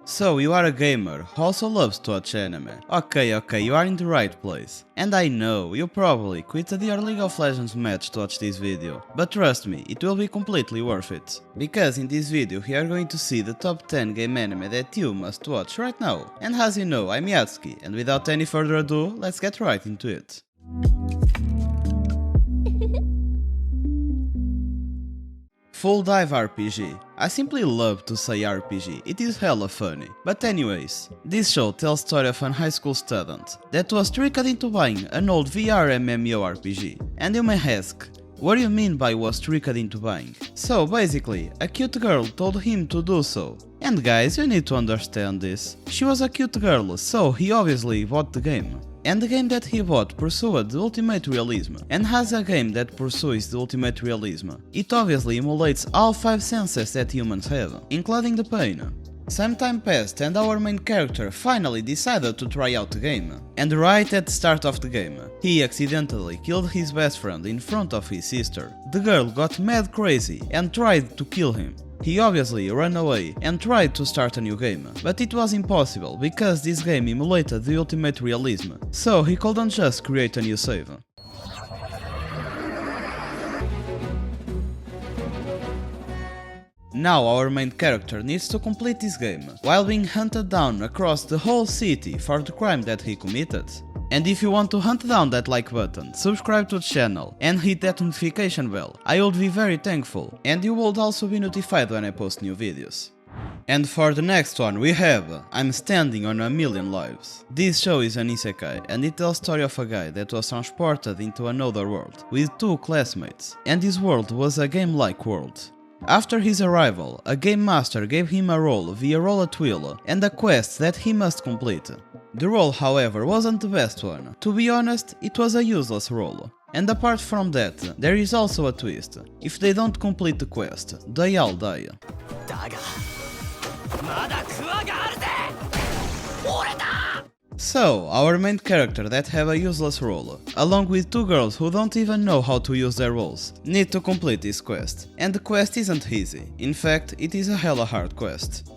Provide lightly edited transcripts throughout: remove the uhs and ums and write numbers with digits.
So you are a gamer who also loves to watch anime. Okay, you are in the right place. And I know, you probably quitted your League of Legends match to watch this video. But trust me, it will be completely worth it. Because in this video we are going to see the top 10 game anime that you must watch right now. And as you know, I'm 𝐬𝐨𝐫𝐞, and without any further ado, let's get right into it. Full Dive RPG. I simply love to say RPG, it is hella funny. But anyways, this show tells the story of an high school student that was tricked into buying an old VR MMORPG. And you may ask, what do you mean by was tricked into buying? So basically, a cute girl told him to do so. And guys, you need to understand this. She was a cute girl, so he obviously bought the game. And the game that he bought pursued the ultimate realism, and as a game that pursues the ultimate realism, it obviously emulates all 5 senses that humans have, including the pain. Some time passed and our main character finally decided to try out the game. And right at the start of the game, he accidentally killed his best friend in front of his sister. The girl got mad crazy and tried to kill him. He obviously ran away and tried to start a new game, but it was impossible because this game emulated the ultimate realism, so he couldn't just create a new save. Now our main character needs to complete this game, while being hunted down across the whole city for the crime that he committed. And if you want to hunt down that like button, subscribe to the channel and hit that notification bell, I would be very thankful, and you would also be notified when I post new videos. And for the next one we have I'm Standing on a Million Lives. This show is an isekai and it tells the story of a guy that was transported into another world with 2 classmates, and this world was a game-like world. After his arrival, a game master gave him a role via roulette wheel and a quest that he must complete. The role, however, wasn't the best one. To be honest, it was a useless role. And apart from that, there is also a twist. If they don't complete the quest, they all die. So, our main character that have a useless role, along with 2 girls who don't even know how to use their roles, need to complete this quest. And the quest isn't easy, in fact it is a hella hard quest.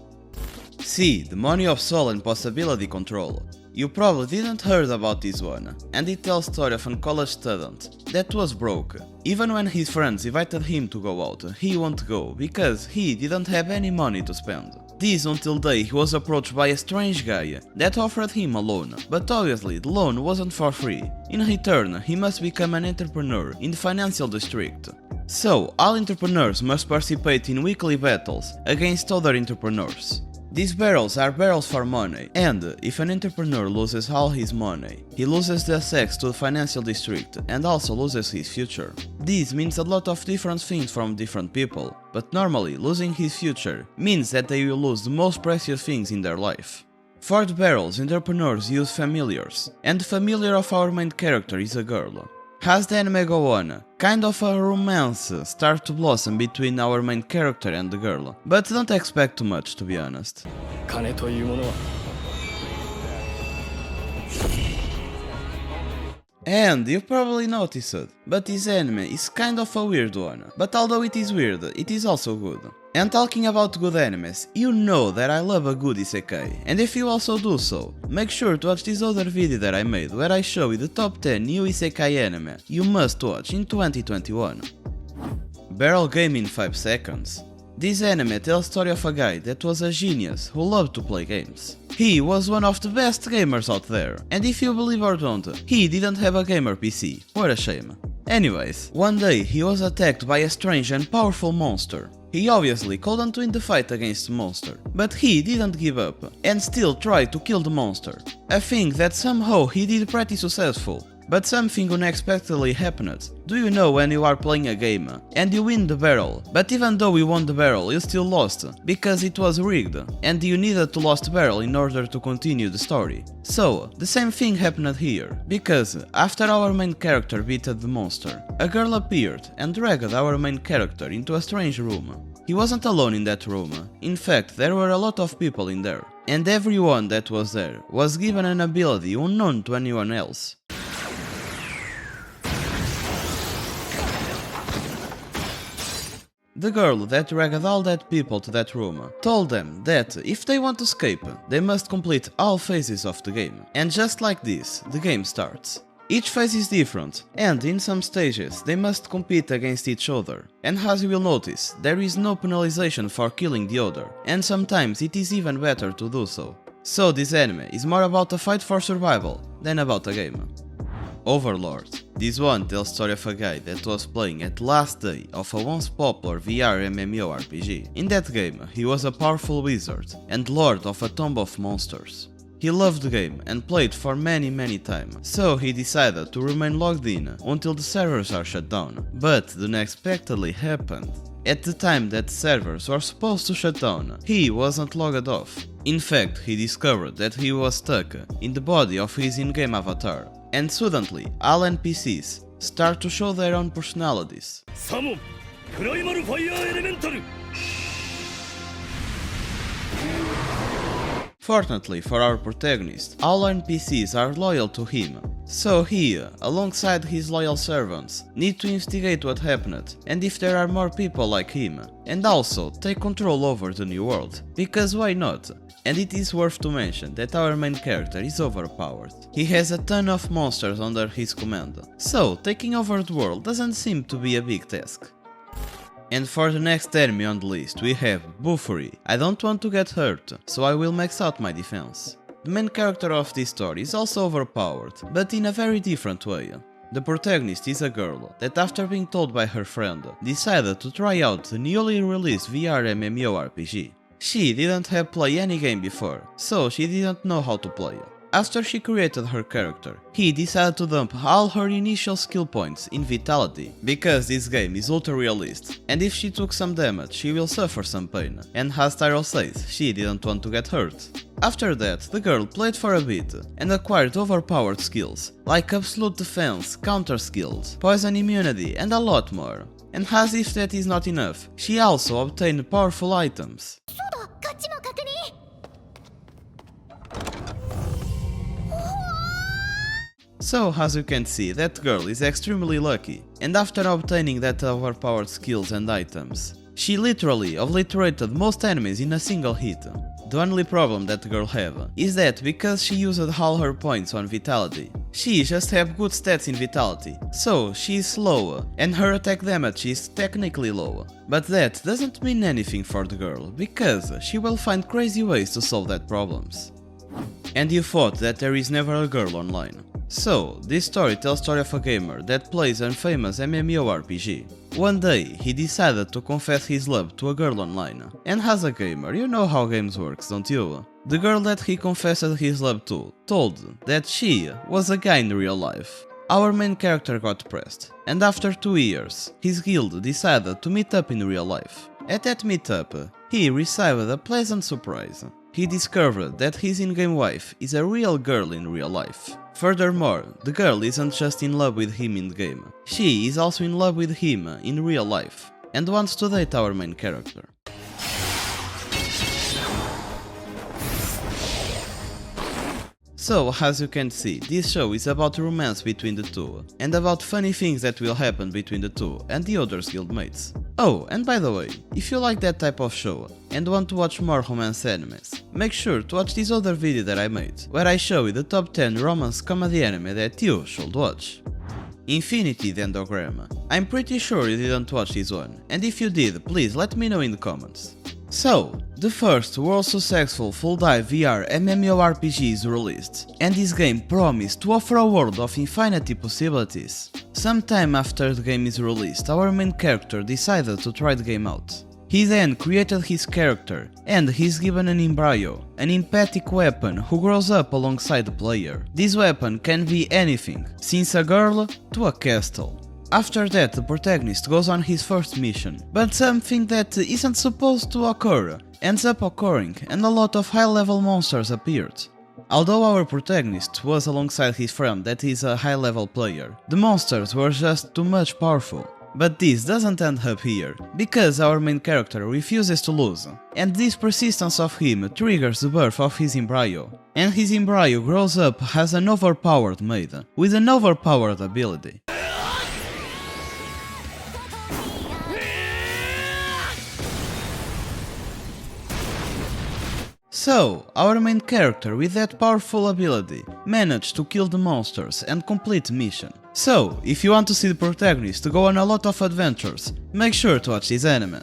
C. Demony of Soul and Possibility Control. You probably didn't heard about this one, and it tells the story of a college student that was broke. Even when his friends invited him to go out, he won't go because he didn't have any money to spend. This until the day he was approached by a strange guy that offered him a loan, but obviously the loan wasn't for free. In return, he must become an entrepreneur in the financial district. So, all entrepreneurs must participate in weekly battles against other entrepreneurs. These battles are battles for money, and if an entrepreneur loses all his money, he loses the access to the financial district and also loses his future. This means a lot of different things from different people, but normally losing his future means that they will lose the most precious things in their life. For the battles, entrepreneurs use familiars, and the familiar of our main character is a girl. As the anime go on, kind of a romance starts to blossom between our main character and the girl, but don't expect too much, to be honest. And you probably noticed it, but this anime is kind of a weird one, but although it is weird, it is also good. And talking about good animes, you know that I love a good isekai, and if you also do so, make sure to watch this other video that I made where I show you the top 10 new isekai anime you must watch in 2021. Barrel Game in 5 seconds. This anime tells the story of a guy that was a genius who loved to play games. He was one of the best gamers out there, and if you believe or don't, he didn't have a gamer PC, what a shame. Anyways, one day he was attacked by a strange and powerful monster. He obviously couldn't win the fight against the monster, but he didn't give up, and still tried to kill the monster. A thing that somehow he did pretty successful. But something unexpectedly happened. Do you know when you are playing a game and you win the barrel, but even though you won the barrel you still lost, because it was rigged, and you needed to lose the barrel in order to continue the story. So, the same thing happened here, because after our main character beat the monster, a girl appeared and dragged our main character into a strange room. He wasn't alone in that room, in fact there were a lot of people in there, and everyone that was there was given an ability unknown to anyone else. The girl that dragged all that people to that room told them that if they want to escape, they must complete all phases of the game. And just like this, the game starts. Each phase is different, and in some stages they must compete against each other. And as you will notice, there is no penalization for killing the other, and sometimes it is even better to do so. So this anime is more about a fight for survival than about a game. Overlord. This one tells the story of a guy that was playing at the last day of a once popular VR MMORPG. In that game, he was a powerful wizard and lord of a tomb of monsters. He loved the game and played for many times, so he decided to remain logged in until the servers are shut down. But the unexpectedly happened. At the time that the servers were supposed to shut down, he wasn't logged off. In fact, he discovered that he was stuck in the body of his in-game avatar. And suddenly, all NPCs start to show their own personalities. Summon Primal Fire Elemental! Fortunately for our protagonist, all NPCs are loyal to him, so he, alongside his loyal servants, need to investigate what happened and if there are more people like him, and also take control over the new world, because why not? And it is worth to mention that our main character is overpowered. He has a ton of monsters under his command, so taking over the world doesn't seem to be a big task. And for the next enemy on the list we have Buffery. I don't want to get hurt, so I will max out my defense. The main character of this story is also overpowered, but in a very different way. The protagonist is a girl that, after being told by her friend, decided to try out the newly released VR MMORPG. She didn't have played any game before, so she didn't know how to play. After she created her character, he decided to dump all her initial skill points in Vitality, because this game is ultra realist, and if she took some damage she will suffer some pain, and as Tyrell says, she didn't want to get hurt. After that, the girl played for a bit, and acquired overpowered skills, like absolute defense, counter skills, poison immunity and a lot more. And as if that is not enough, she also obtained powerful items. So as you can see, that girl is extremely lucky, and after obtaining that overpowered skills and items, she literally obliterated most enemies in a single hit. The only problem that the girl have is that because she used all her points on Vitality, she just have good stats in Vitality, so she is slow and her attack damage is technically low. But that doesn't mean anything for the girl, because she will find crazy ways to solve that problems. And you thought that there is never a girl online. So, this story tells the story of a gamer that plays a famous MMORPG. One day, he decided to confess his love to a girl online. And as a gamer, you know how games works, don't you? The girl that he confessed his love to told that she was a guy in real life. Our main character got depressed, and after 2 years, his guild decided to meet up in real life. At that meetup, he received a pleasant surprise. He discovered that his in-game wife is a real girl in real life. Furthermore, the girl isn't just in love with him in the game, she is also in love with him in real life, and wants to date our main character. So, as you can see, this show is about romance between the two, and about funny things that will happen between the two and the other guildmates. Oh, and by the way, if you like that type of show and want to watch more romance animes, make sure to watch this other video that I made, where I show you the top 10 romance comedy anime that you should watch. Infinity Dendrogram. I'm pretty sure you didn't watch this one, and if you did, please let me know in the comments. So, the first world successful full-dive VR MMORPG is released, and this game promised to offer a world of infinity possibilities. Sometime after the game is released, our main character decided to try the game out. He then created his character, and he's given an embryo, an empathic weapon who grows up alongside the player. This weapon can be anything, since a girl to a castle. After that, the protagonist goes on his first mission, but something that isn't supposed to occur ends up occurring, and a lot of high-level monsters appeared. Although our protagonist was alongside his friend that is a high-level player, the monsters were just too much powerful. But this doesn't end up here, because our main character refuses to lose, and this persistence of him triggers the birth of his embryo, and his embryo grows up as an overpowered maid, with an overpowered ability. So, our main character with that powerful ability managed to kill the monsters and complete the mission. So, if you want to see the protagonist to go on a lot of adventures, make sure to watch this anime.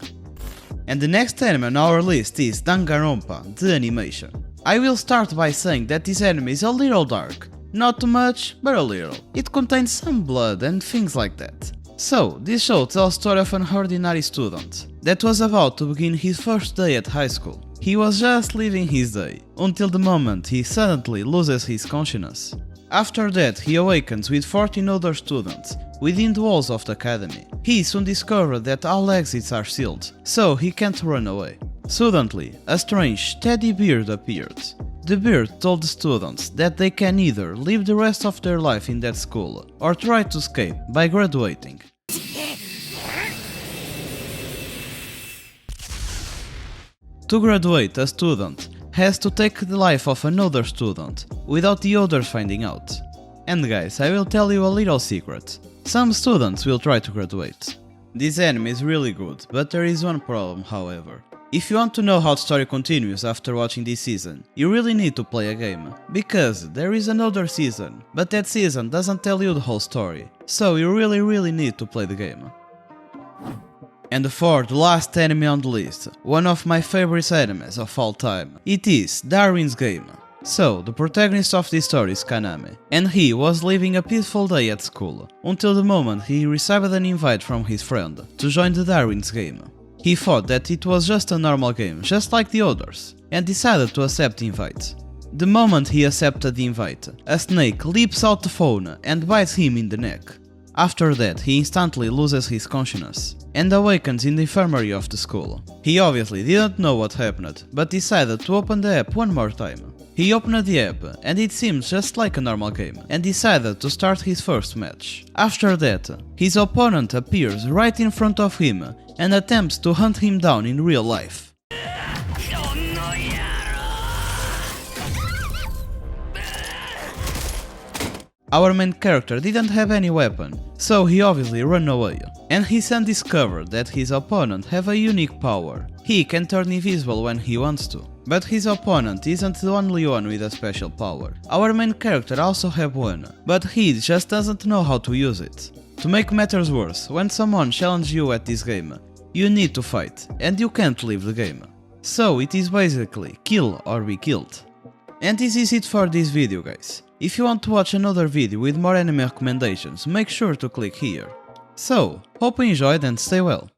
And the next anime on our list is Danganronpa, the animation. I will start by saying that this anime is a little dark. Not too much, but a little. It contains some blood and things like that. So, this show tells the story of an ordinary student that was about to begin his first day at high school. He was just living his day, until the moment he suddenly loses his consciousness. After that, he awakens with 14 other students within the walls of the academy. He soon discovered that all exits are sealed, so he can't run away. Suddenly, a strange teddy bear appeared. The beard told the students that they can either live the rest of their life in that school or try to escape by graduating. To graduate, a student has to take the life of another student without the others finding out. And guys, I will tell you a little secret. Some students will try to graduate. This anime is really good, but there is one problem, however. If you want to know how the story continues after watching this season, you really need to play a game, because there is another season, but that season doesn't tell you the whole story, so you really need to play the game. And for the last anime on the list, one of my favorite animes of all time, it is Darwin's Game. So, the protagonist of this story is Kaname, and he was living a peaceful day at school, until the moment he received an invite from his friend to join the Darwin's Game. He thought that it was just a normal game, just like the others, and decided to accept the invite. The moment he accepted the invite, a snake leaps out the phone and bites him in the neck. After that, he instantly loses his consciousness and awakens in the infirmary of the school. He obviously didn't know what happened, but decided to open the app one more time. He opened the app, and it seems just like a normal game, and decided to start his first match. After that, his opponent appears right in front of him and attempts to hunt him down in real life. Our main character didn't have any weapon, so he obviously ran away. And he soon discovered that his opponent have a unique power. He can turn invisible when he wants to. But his opponent isn't the only one with a special power. Our main character also have one, but he just doesn't know how to use it. To make matters worse, when someone challenges you at this game, you need to fight, and you can't leave the game. So it is basically kill or be killed. And this is it for this video, guys. If you want to watch another video with more anime recommendations, make sure to click here. So, hope you enjoyed and stay well.